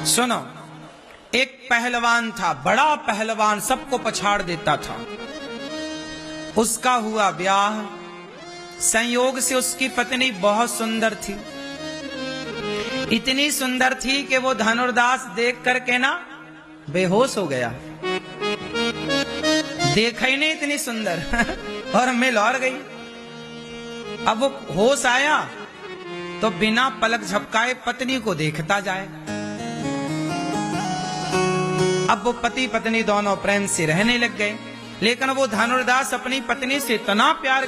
सुनो, एक पहलवान था, बड़ा पहलवान, सबको पछाड़ देता था। उसका हुआ ब्याह। संयोग से उसकी पत्नी बहुत सुंदर थी, इतनी सुंदर थी कि वो धनुर्दास देख करके ना बेहोश हो गया। देखा ही नहीं इतनी सुंदर और मिल और गई। अब वो होश आया तो बिना पलक झपकाए पत्नी को देखता जाए। अब वो पति पत्नी दोनों प्रेम से रहने लग गए। लेकिन वो धनुर्दास अपनी पत्नी से इतना प्यार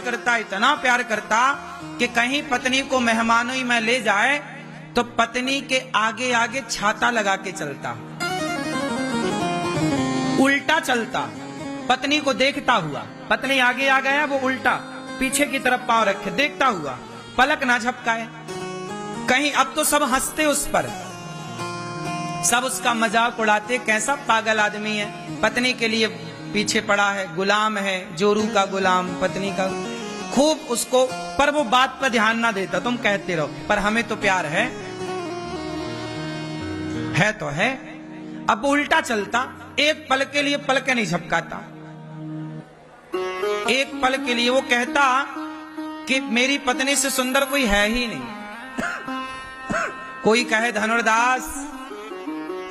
करता कि कहीं पत्नी को मेहमानों में ले जाए तो पत्नी के आगे आगे छाता लगा के चलता, उल्टा चलता, पत्नी को देखता हुआ। पत्नी आगे आ गया, वो उल्टा पीछे की तरफ पांव रखे देखता हुआ, पलक ना झपकाए कहीं। अब तो सब हंसते उस पर, सब उसका मजाक उड़ाते, कैसा पागल आदमी है, पत्नी के लिए पीछे पड़ा है, गुलाम है, जोरू का गुलाम पत्नी का। खूब उसको, पर वो बात पर ध्यान ना देता। तुम कहते रहो पर हमें तो प्यार है तो है। अब वो उल्टा चलता, एक पल के लिए पलक नहीं झपकाता। एक पल के लिए वो कहता कि मेरी पत्नी से सुंदर कोई है ही नहीं। कोई कहे धनुर्दास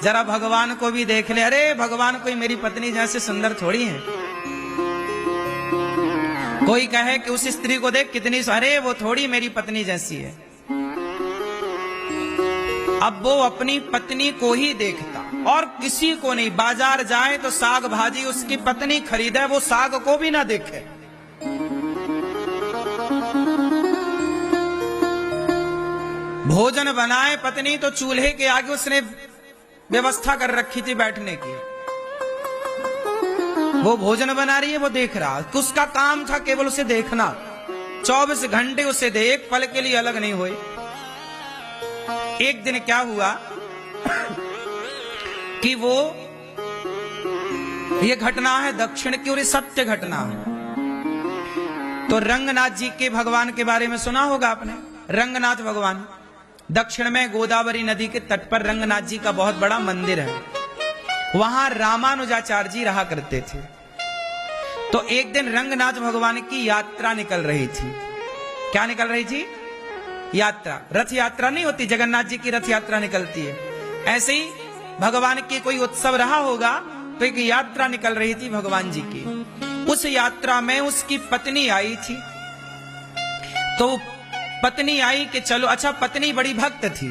जरा भगवान को भी देख ले। अरे भगवान कोई मेरी पत्नी जैसे सुंदर थोड़ी है। कोई कहे कि उस स्त्री को देख कितनी, अरे वो थोड़ी मेरी पत्नी जैसी है। अब वो अपनी पत्नी को ही देखता और किसी को नहीं। बाजार जाए तो साग भाजी उसकी पत्नी खरीदे, वो साग को भी ना देखे। भोजन बनाए पत्नी तो चूल्हे के आगे उसने व्यवस्था कर रखी थी बैठने की। वो भोजन बना रही है, वो देख रहा। उसका काम था केवल उसे देखना, 24 घंटे उसे दे, एक पल के लिए अलग नहीं हुए। एक दिन क्या हुआ कि वो, ये घटना है दक्षिण की और ये सत्य घटना है। तो रंगनाथ जी के भगवान के बारे में सुना होगा आपने। रंगनाथ भगवान दक्षिण में गोदावरी नदी के तट पर रंगनाथ जी का बहुत बड़ा मंदिर है। वहां रामानुजाचार्य जी रहा करते थे। तो एक दिन रंगनाथ भगवान की यात्रा निकल रही थी। क्या निकल रही थी? यात्रा। रथ यात्रा नहीं होती, जगन्नाथ जी की रथ यात्रा निकलती है, ऐसे ही भगवान की कोई उत्सव रहा होगा तो एक यात्रा निकल रही थी भगवान जी की। उस यात्रा में उसकी पत्नी आई थी। तो पत्नी आई कि चलो, अच्छा पत्नी बड़ी भक्त थी,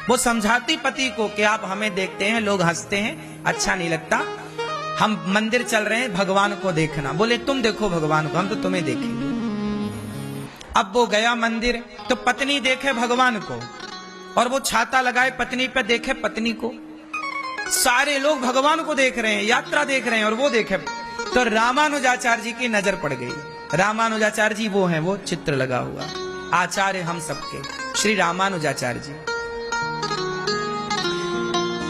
वो समझाती पति को कि आप हमें देखते हैं, लोग हंसते हैं, अच्छा नहीं लगता, हम मंदिर चल रहे हैं भगवान को देखना। बोले तुम देखो भगवान को, हम तो तुम्हें देखेंगे। अब वो गया मंदिर तो पत्नी देखे भगवान को और वो छाता लगाए पत्नी पे देखे पत्नी को। सारे लोग भगवान को देख रहे हैं, यात्रा देख रहे हैं और वो देखे। तो रामानुजाचार्य जी की नजर पड़ गई। रामानुजाचार्य जी वो हैं, वो चित्र लगा हुआ, आचार्य हम सबके श्री रामानुजाचार्य जी।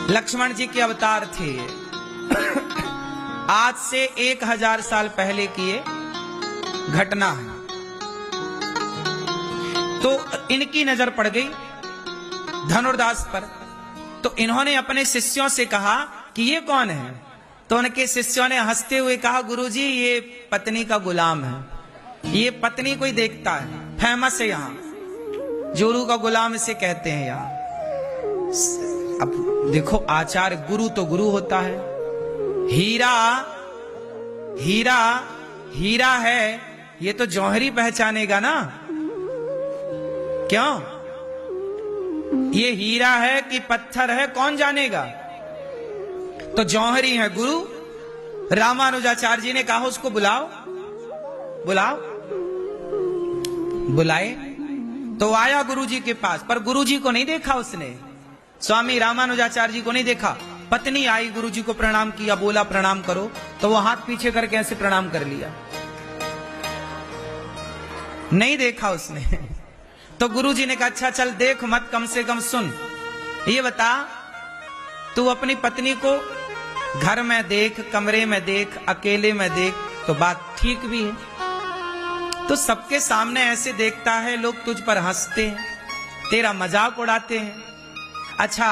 लक्ष्मण जी के अवतार थे। आज से 1000 साल पहले की ये घटना है। तो इनकी नजर पड़ गई धनुर्दास पर। तो इन्होंने अपने शिष्यों से कहा कि ये कौन है? तो उनके शिष्यों ने हंसते हुए कहा, गुरुजी ये पत्नी का गुलाम है, ये पत्नी कोई देखता है, फेमस है यहाँ, जोरू का गुलाम इसे कहते हैं यहाँ। अब देखो आचार्य, गुरु तो गुरु होता है। हीरा हीरा हीरा है, ये तो जौहरी पहचानेगा ना। क्यों? ये हीरा है कि पत्थर है, कौन जानेगा? तो जौहरी है गुरु। रामानुजाचार्य जी ने कहा उसको बुलाओ, बुलाओ। बुलाए तो आया गुरुजी के पास, पर गुरुजी को नहीं देखा उसने, स्वामी रामानुजाचार्य जी को नहीं देखा। पत्नी आई, गुरुजी को प्रणाम किया, बोला प्रणाम करो, तो वो हाथ पीछे करके ऐसे प्रणाम कर लिया, नहीं देखा उसने। तो गुरुजी ने कहा अच्छा चल देख मत, कम से कम सुन, ये बता तू अपनी पत्नी को घर में देख, कमरे में देख, अकेले में देख तो बात ठीक भी है, तो सबके सामने ऐसे देखता है, लोग तुझ पर हंसते हैं, तेरा मजाक उड़ाते हैं। अच्छा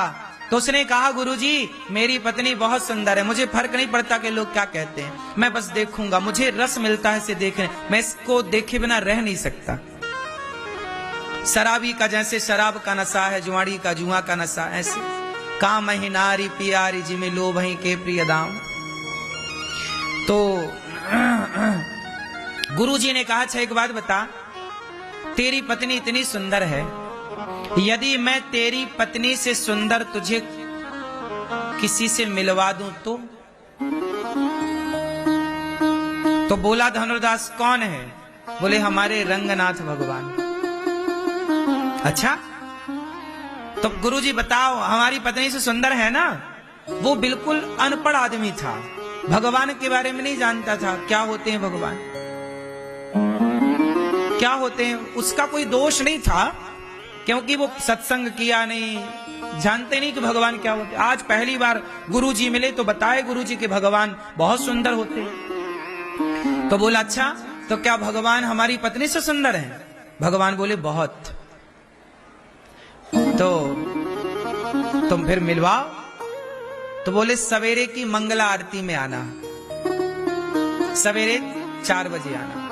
तो उसने कहा गुरुजी मेरी पत्नी बहुत सुंदर है, मुझे फर्क नहीं पड़ता कि लोग क्या कहते हैं, मैं बस देखूंगा, मुझे रस मिलता है इसे देखने, मैं इसको देखे बिना रह नहीं सकता। शराबी का जैसे शराब का नशा है, जुआड़ी का जुआ का नशा, ऐसे काम ही नारी पियारी जिमे लोभ ही के प्रिय दाम। तो गुरुजी ने कहा अच्छा एक बात बता, तेरी पत्नी इतनी सुंदर है, यदि मैं तेरी पत्नी से सुंदर तुझे किसी से मिलवा दूं तो बोला धनुर्दास कौन है? बोले हमारे रंगनाथ भगवान। अच्छा तो गुरुजी बताओ हमारी पत्नी से सुंदर है ना? वो बिल्कुल अनपढ़ आदमी था, भगवान के बारे में नहीं जानता था, क्या होते हैं भगवान, क्या होते हैं, उसका कोई दोष नहीं था क्योंकि वो सत्संग किया नहीं, जानते नहीं कि भगवान क्या होते। आज पहली बार गुरुजी मिले तो बताए गुरुजी के भगवान बहुत सुंदर होते हैं। तो बोला अच्छा तो क्या भगवान हमारी पत्नी से सुंदर हैं? भगवान बोले बहुत। तो तुम फिर मिलवाओ। तो बोले सवेरे की मंगला आरती में आना, सवेरे 4 बजे आना।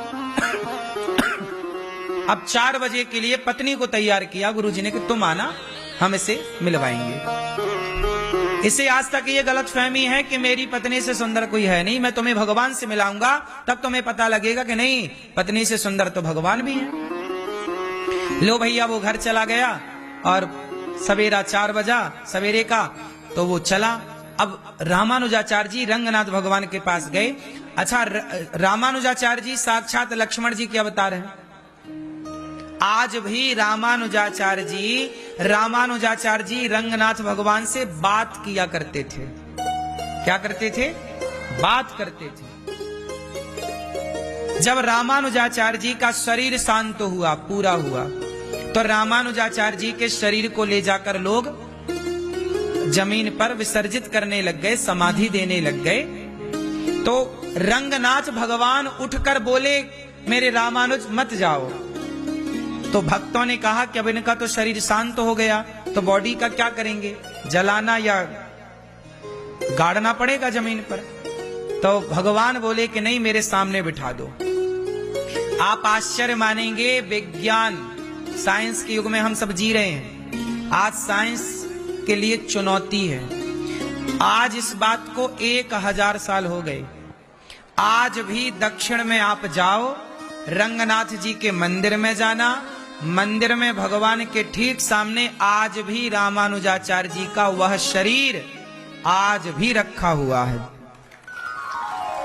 अब 4 बजे के लिए पत्नी को तैयार किया गुरुजी ने कि तुम आना, हम इसे मिलवाएंगे। इसे आज तक ये गलत फहमी है कि मेरी पत्नी से सुंदर कोई है नहीं, मैं तुम्हें भगवान से मिलाऊंगा तब तुम्हें पता लगेगा कि नहीं पत्नी से सुंदर तो भगवान भी है। लो भैया वो घर चला गया और सवेरा 4 बजा सवेरे का, तो वो चला। अब रामानुजाचार्य जी रंगनाथ भगवान के पास गए। अच्छा रामानुजाचार्य जी साक्षात लक्ष्मण जी क्या बता रहे हैं? आज भी रामानुजाचार्य जी रंगनाथ भगवान से बात किया करते थे। क्या करते थे? बात करते थे। जब रामानुजाचार्य जी का शरीर शांत हुआ, पूरा हुआ, तो रामानुजाचार्य जी के शरीर को ले जाकर लोग जमीन पर विसर्जित करने लग गए, समाधि देने लग गए। तो रंगनाथ भगवान उठकर बोले मेरे रामानुज मत जाओ। तो भक्तों ने कहा कि अब इनका तो शरीर शांत हो गया, तो बॉडी का क्या करेंगे, जलाना या गाड़ना पड़ेगा जमीन पर। तो भगवान बोले कि नहीं मेरे सामने बिठा दो। आप आश्चर्य मानेंगे, विज्ञान साइंस के युग में हम सब जी रहे हैं, आज साइंस के लिए चुनौती है। आज इस बात को 1000 साल हो गए, आज भी दक्षिण में आप जाओ, रंगनाथ जी के मंदिर में जाना, मंदिर में भगवान के ठीक सामने आज भी रामानुजाचार्य जी का वह शरीर आज भी रखा हुआ है।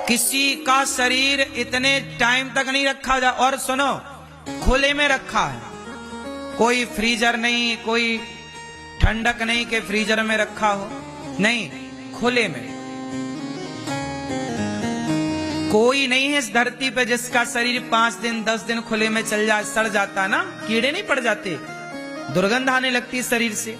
किसी का शरीर इतने टाइम तक नहीं रखा जा, और सुनो खुले में रखा है, कोई फ्रीजर नहीं, कोई ठंडक नहीं कि फ्रीजर में रखा हो, नहीं, खुले में। कोई नहीं है इस धरती पे जिसका शरीर 5 दिन 10 दिन खुले में चल जाए, सड़ जाता ना, कीड़े नहीं पड़ जाते, दुर्गंध आने लगती शरीर से।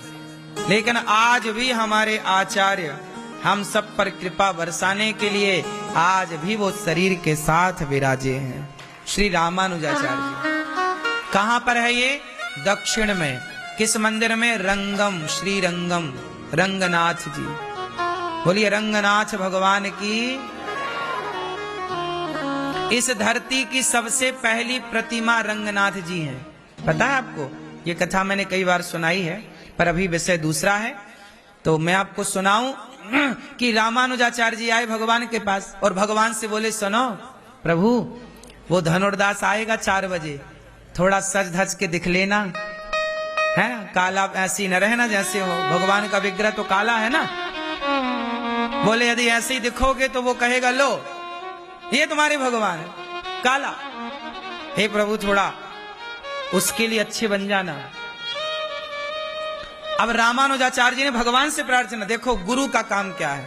लेकिन आज भी हमारे आचार्य हम सब पर कृपा बरसाने के लिए आज भी वो शरीर के साथ विराजे हैं, श्री रामानुजाचार्य जी। कहां पर है ये? दक्षिण में। किस मंदिर में? रंगम, श्री रंगम, रंगनाथ जी। बोलिए रंगनाथ भगवान की। इस धरती की सबसे पहली प्रतिमा रंगनाथ जी हैं। पता है आपको? ये कथा मैंने कई बार सुनाई है, पर अभी विषय दूसरा है, तो मैं आपको सुनाऊं कि रामानुजाचार्य जी आए भगवान के पास और भगवान से बोले सुनो प्रभु, वो धनुर्दास आएगा 4 बजे, थोड़ा सज धज के दिख लेना, है काला ऐसी न रहना जैसे हो, भगवान का विग्रह तो काला है ना। बोले यदि ऐसे ही दिखोगे तो वो कहेगा लो ये तुम्हारे भगवान है, काला। हे प्रभु थोड़ा उसके लिए अच्छे बन जाना। अब रामानुजाचार्य जी ने भगवान से प्रार्थना, देखो गुरु का काम क्या है?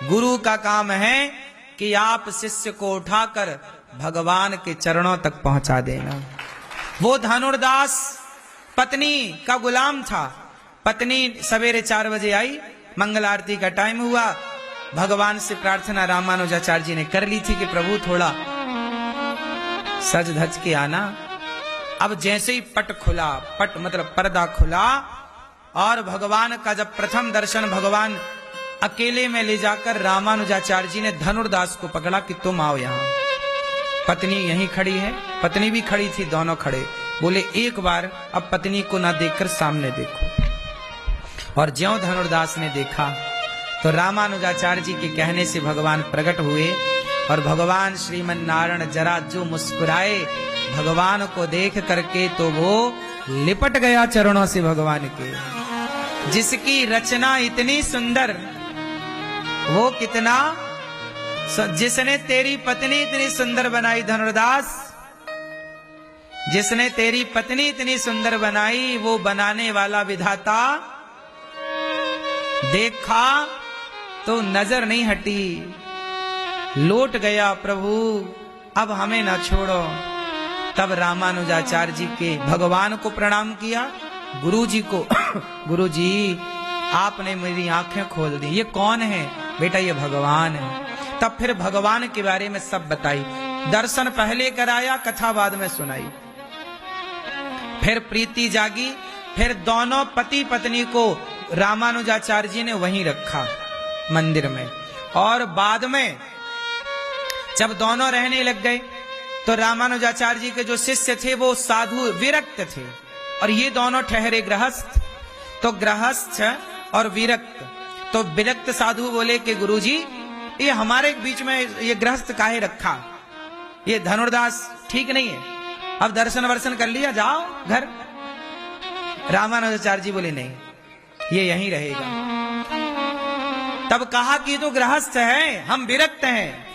गुरु का काम है कि आप शिष्य को उठाकर भगवान के चरणों तक पहुंचा देना। वो धनुर्दास पत्नी का गुलाम था। पत्नी सवेरे 4 बजे आई, मंगल आरती का टाइम हुआ, भगवान से प्रार्थना रामानुजाचार्य जी ने कर ली थी कि प्रभु थोड़ा सज धज के आना। अब जैसे ही पट खुला, पट मतलब पर्दा खुला, और भगवान का जब प्रथम दर्शन भगवान अकेले में ले जाकर रामानुजाचार्य जी ने धनुर्दास को पकड़ा कि तुम आओ यहां। पत्नी यहीं खड़ी है, पत्नी भी खड़ी थी, दोनों खड़े। बोले एक बार अब पत्नी को ना देखकर सामने देखो। और ज्यों धनुर्दास ने देखा तो रामानुजाचार्य जी के कहने से भगवान प्रकट हुए और भगवान श्रीमन नारायण जरा जो मुस्कुराए, भगवान को देख करके तो वो लिपट गया चरणों से भगवान के। जिसकी रचना इतनी सुंदर, वो कितना, जिसने तेरी पत्नी इतनी सुंदर बनाई धनुर्दास, जिसने तेरी पत्नी इतनी सुंदर बनाई, वो बनाने वाला विधाता देखा तो नजर नहीं हटी, लौट गया प्रभु अब हमें ना छोड़ो। तब रामानुजाचार्य जी के भगवान को प्रणाम किया, गुरु जी को गुरु जी आपने मेरी आंखें खोल दी। ये कौन है? बेटा ये भगवान है। तब फिर भगवान के बारे में सब बताई, दर्शन पहले कराया, कथा बाद में सुनाई। फिर प्रीति जागी, फिर दोनों पति पत्नी को रामानुजाचार्य जी ने वहीं रखा मंदिर में। और बाद में जब दोनों रहने लग गए तो रामानुजाचार्य जी के जो शिष्य थे वो साधु विरक्त थे और ये दोनों ठहरे गृहस्थ। तो गृहस्थ और विरक्त, तो विरक्त साधु बोले कि गुरुजी ये हमारे बीच में ये गृहस्थ काहे रखा, ये धनुर्दास ठीक नहीं है, अब दर्शन वर्शन कर लिया, जाओ घर। रामानुजाचार्य जी बोले नहीं, ये यहीं रहेगा। तब कहा कि तो गृहस्थ है, हम विरक्त हैं।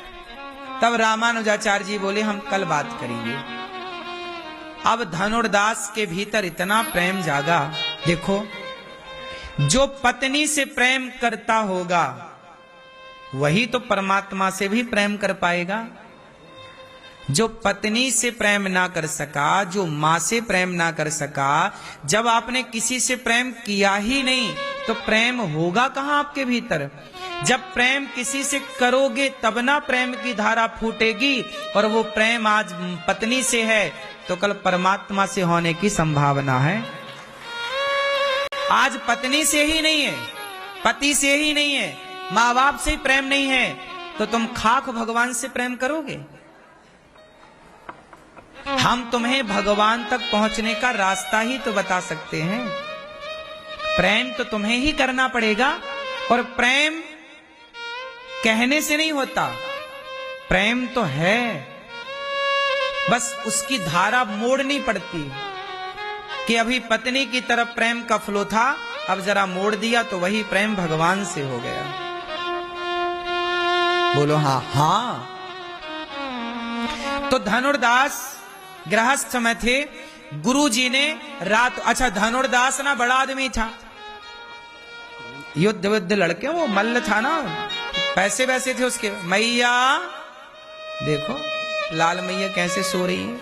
तब रामानुजाचार्य जी बोले हम कल बात करेंगे। अब धनुर्दास के भीतर इतना प्रेम जागा। देखो, जो पत्नी से प्रेम करता होगा वही तो परमात्मा से भी प्रेम कर पाएगा। जो पत्नी से प्रेम ना कर सका, जो मां से प्रेम ना कर सका, जब आपने किसी से प्रेम किया ही नहीं तो प्रेम होगा कहां आपके भीतर। जब प्रेम किसी से करोगे तब ना प्रेम की धारा फूटेगी। और वो प्रेम आज पत्नी से है तो कल परमात्मा से होने की संभावना है। आज पत्नी से ही नहीं है, पति से ही नहीं है, माँ बाप से ही प्रेम नहीं है तो तुम खाक भगवान से प्रेम करोगे। हम तुम्हें भगवान तक पहुंचने का रास्ता ही तो बता सकते हैं। प्रेम तो तुम्हें ही करना पड़ेगा। और प्रेम कहने से नहीं होता, प्रेम तो है, बस उसकी धारा मोड़नी पड़ती। कि अभी पत्नी की तरफ प्रेम का फ्लो था, अब जरा मोड़ दिया तो वही प्रेम भगवान से हो गया। बोलो हाँ हाँ। तो धनुर्दास गृहस्थ में थे। गुरु जी ने रात, अच्छा धनुर्दास ना बड़ा आदमी था, युद्ध युद्ध लड़के, वो मल्ल था ना, पैसे वैसे थे उसके। मैया देखो लाल मैया कैसे सो रही है,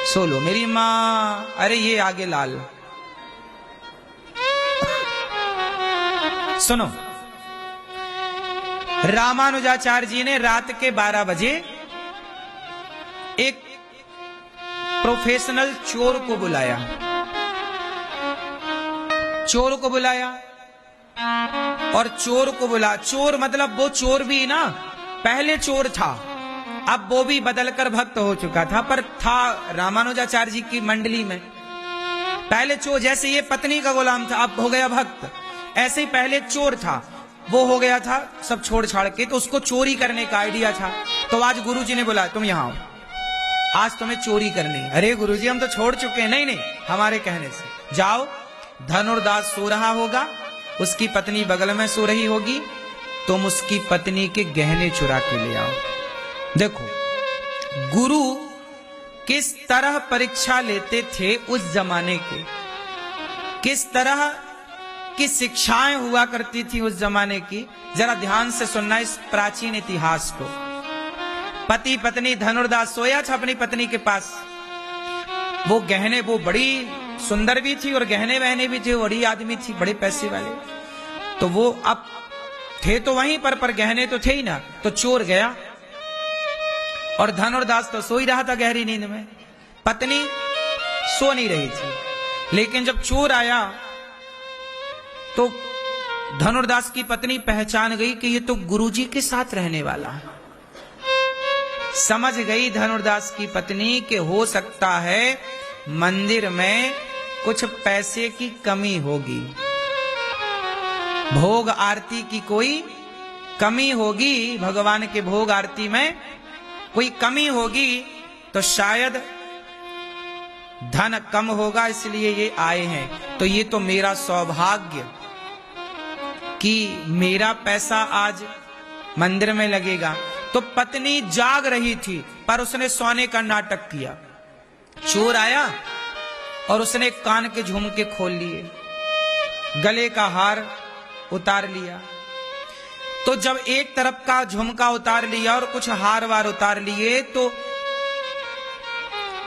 सो लो मेरी माँ। अरे ये आगे लाल। सुनो, रामानुजाचार्य जी ने रात के 12 बजे एक प्रोफेशनल चोर को बुलाया। चोर को बुलाया और चोर को बुला, चोर मतलब वो चोर भी ना, पहले चोर था, अब वो भी बदलकर भक्त हो चुका था, पर था रामानुजाचार्य जी की मंडली में। पहले चोर, जैसे ये पत्नी का गुलाम था अब हो गया भक्त, ऐसे ही पहले चोर था, वो हो गया था सब छोड़ छाड़ के, तो उसको चोरी करने का आइडिया था। तो आज गुरुजी ने बोला तुम यहां आओ, आज तुम्हें चोरी करनी। अरे गुरुजी हम तो छोड़ चुके हैं। नहीं नहीं, हमारे कहने से जाओ। धनुर्दास सो रहा होगा, उसकी पत्नी बगल में सो रही होगी, तुम उसकी पत्नी के गहने चुरा के ले आओ। देखो गुरु किस तरह परीक्षा लेते थे उस जमाने के, किस तरह की शिक्षाएं हुआ करती थी उस जमाने की। जरा ध्यान से सुनना इस प्राचीन इतिहास को। पति पत्नी, धनुर्दास सोया था अपनी पत्नी के पास। वो गहने, वो बड़ी सुंदर भी थी और गहने वहने भी थे, बड़ी आदमी थी, बड़े पैसे वाले। तो वो अब थे तो वहीं पर गहने तो थे ही ना। तो चोर गया और धनुर्दास तो सो ही रहा था गहरी नींद में, पत्नी सो नहीं रही थी। लेकिन जब चोर आया तो धनुर्दास की पत्नी पहचान गई कि ये तो गुरुजी के साथ रहने वाला है। समझ गई धनुर्दास की पत्नी कि हो सकता है मंदिर में कुछ पैसे की कमी होगी, भोग आरती की कोई कमी होगी, भगवान के भोग आरती में कोई कमी होगी, तो शायद धन कम होगा इसलिए ये आए हैं। तो ये तो मेरा सौभाग्य कि मेरा पैसा आज मंदिर में लगेगा। तो पत्नी जाग रही थी पर उसने सोने का नाटक किया। चोर आया और उसने कान के झुमके खोल लिए, गले का हार उतार लिया। तो जब एक तरफ का झुमका उतार लिया और कुछ हार वार उतार लिए तो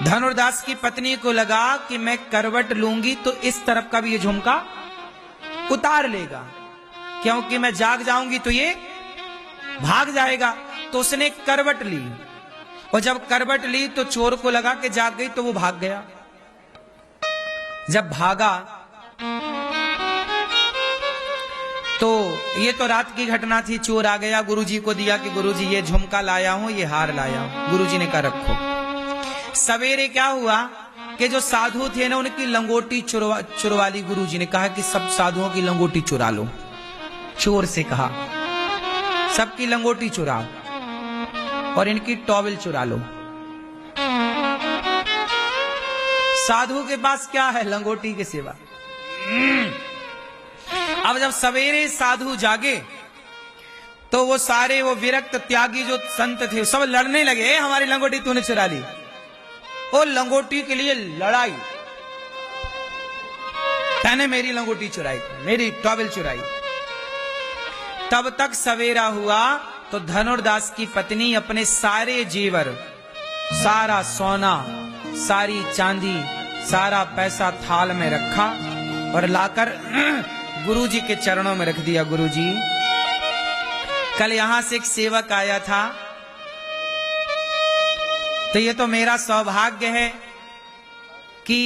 धनुर्दास की पत्नी को लगा कि मैं करवट लूंगी तो इस तरफ का भी ये झुमका उतार लेगा, क्योंकि मैं जाग जाऊंगी तो ये भाग जाएगा। तो उसने करवट ली और जब करवट ली तो चोर को लगा कि जाग गई तो वो भाग गया। जब भागा तो ये तो रात की घटना थी। चोर आ गया, गुरुजी को दिया कि गुरुजी ये झुमका लाया हूं, ये हार लाया हूं। गुरुजी ने कहा रखो। सवेरे क्या हुआ कि जो साधु थे ना उनकी लंगोटी चुरवा ली। गुरुजी ने कहा कि सब साधुओं की लंगोटी चुरा लो। चोर से कहा सबकी लंगोटी चुराओ और इनकी टॉवेल चुरा लो। साधु के पास क्या है, लंगोटी के सिवा। अब जब सवेरे साधु जागे तो वो सारे वो विरक्त त्यागी जो संत थे सब लड़ने लगे, हमारी लंगोटी तूने चुरा ली। वो लंगोटी के लिए लड़ाई, मैंने मेरी लंगोटी चुराई, मेरी टॉवेल चुराई। तब तक सवेरा हुआ तो धनुर्दास की पत्नी अपने सारे जेवर, सारा सोना, सारी चांदी, सारा पैसा थाल में रखा और लाकर गुरुजी के चरणों में रख दिया। गुरुजी, कल यहां से एक सेवक आया था तो ये तो मेरा सौभाग्य है कि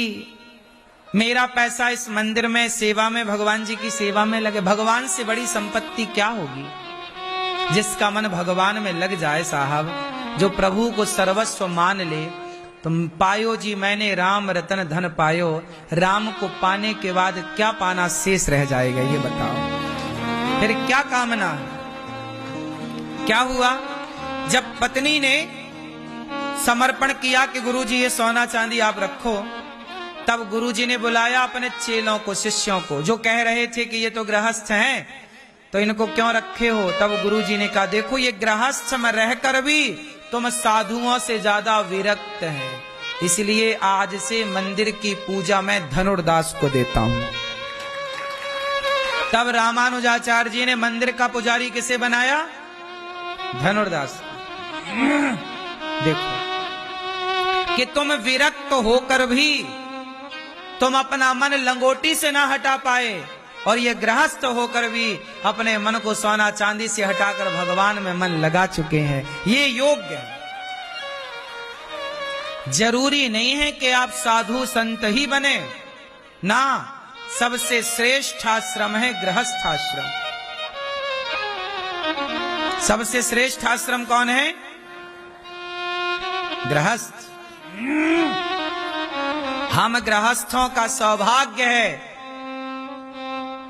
मेरा पैसा इस मंदिर में सेवा में, भगवान जी की सेवा में लगे। भगवान से बड़ी संपत्ति क्या होगी। जिसका मन भगवान में लग जाए साहब, जो प्रभु को सर्वस्व मान ले, तो पायो जी मैंने राम रतन धन पायो। राम को पाने के बाद क्या पाना शेष रह जाएगा, ये बताओ। फिर क्या कामना है। क्या हुआ, जब पत्नी ने समर्पण किया कि गुरुजी ये सोना चांदी आप रखो, तब गुरुजी ने बुलाया अपने चेलों को, शिष्यों को, जो कह रहे थे कि ये तो गृहस्थ हैं तो इनको क्यों रखे हो। तब गुरुजी ने कहा देखो ये गृहस्थ में रहकर भी तुम साधुओं से ज्यादा विरक्त हैं, इसलिए आज से मंदिर की पूजा मैं धनुर्दास को देता हूं। तब रामानुजाचार्य जी ने मंदिर का पुजारी किसे बनाया, धनुर्दास। देखो कि तुम विरक्त होकर भी तुम अपना मन लंगोटी से ना हटा पाए और ये गृहस्थ होकर भी अपने मन को सोना चांदी से हटाकर भगवान में मन लगा चुके हैं। ये योग्य है। जरूरी नहीं है कि आप साधु संत ही बने ना, सबसे श्रेष्ठ आश्रम है गृहस्थ आश्रम। सबसे श्रेष्ठ आश्रम कौन है, गृहस्थ। हम गृहस्थों का सौभाग्य है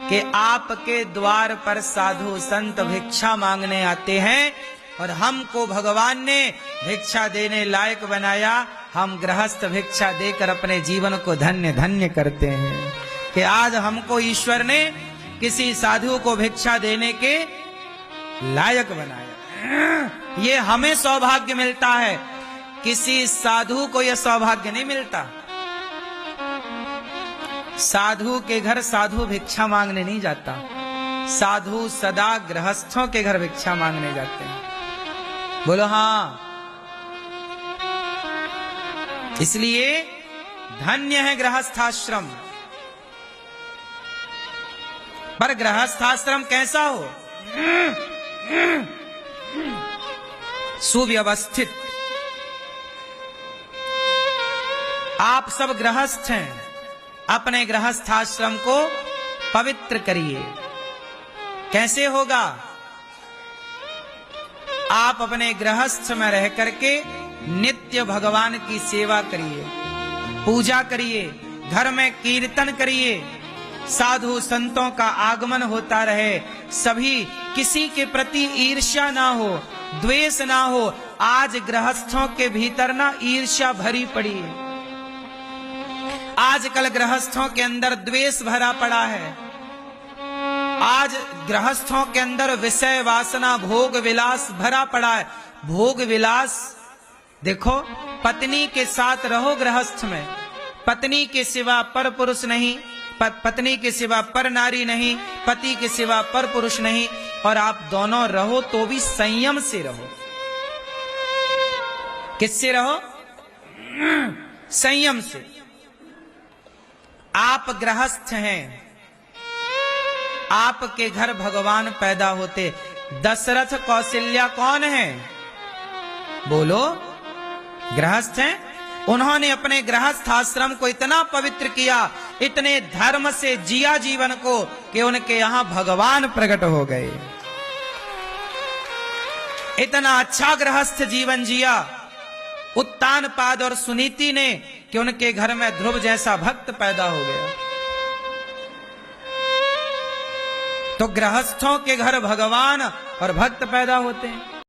कि आपके द्वार पर साधु संत भिक्षा मांगने आते हैं और हमको भगवान ने भिक्षा देने लायक बनाया। हम गृहस्थ भिक्षा देकर अपने जीवन को धन्य धन्य करते हैं कि आज हमको ईश्वर ने किसी साधु को भिक्षा देने के लायक बनाया। ये हमें सौभाग्य मिलता है, किसी साधु को यह सौभाग्य नहीं मिलता। साधु के घर साधु भिक्षा मांगने नहीं जाता, साधु सदा गृहस्थों के घर भिक्षा मांगने जाते हैं। बोलो हाँ। इसलिए धन्य है गृहस्थाश्रम। पर गृहस्थाश्रम कैसा हो, सुव्यवस्थित। आप सब गृहस्थ हैं, अपने गृहस्थाश्रम को पवित्र करिए। कैसे होगा? आप अपने गृहस्थ में रह करके नित्य भगवान की सेवा करिए, पूजा करिए, घर में कीर्तन करिए, साधु संतों का आगमन होता रहे, सभी किसी के प्रति ईर्ष्या ना हो, द्वेष ना हो। आज गृहस्थों के भीतर ना ईर्ष्या भरी पड़ी है, आजकल गृहस्थों के अंदर द्वेष भरा पड़ा है, आज गृहस्थों के अंदर विषय वासना भोग विलास भरा पड़ा है। भोग विलास देखो, पत्नी के साथ रहो गृहस्थ में, पत्नी के सिवा पर पुरुष नहीं, पत्नी के सिवा पर नारी नहीं, पति के सिवा पर पुरुष नहीं, और आप दोनों रहो तो भी संयम से रहो। किससे रहो? संयम से। आप गृहस्थ हैं, आपके घर भगवान पैदा होते। दशरथ कौशल्या कौन है? बोलो, गृहस्थ हैं। उन्होंने अपने गृहस्थ आश्रम को इतना पवित्र किया, इतने धर्म से जिया जीवन को, कि उनके यहां भगवान प्रकट हो गए। इतना अच्छा गृहस्थ जीवन जिया उत्तानपाद और सुनीति ने, कि उनके घर में ध्रुव जैसा भक्त पैदा हो गया। तो गृहस्थों के घर भगवान और भक्त पैदा होते हैं।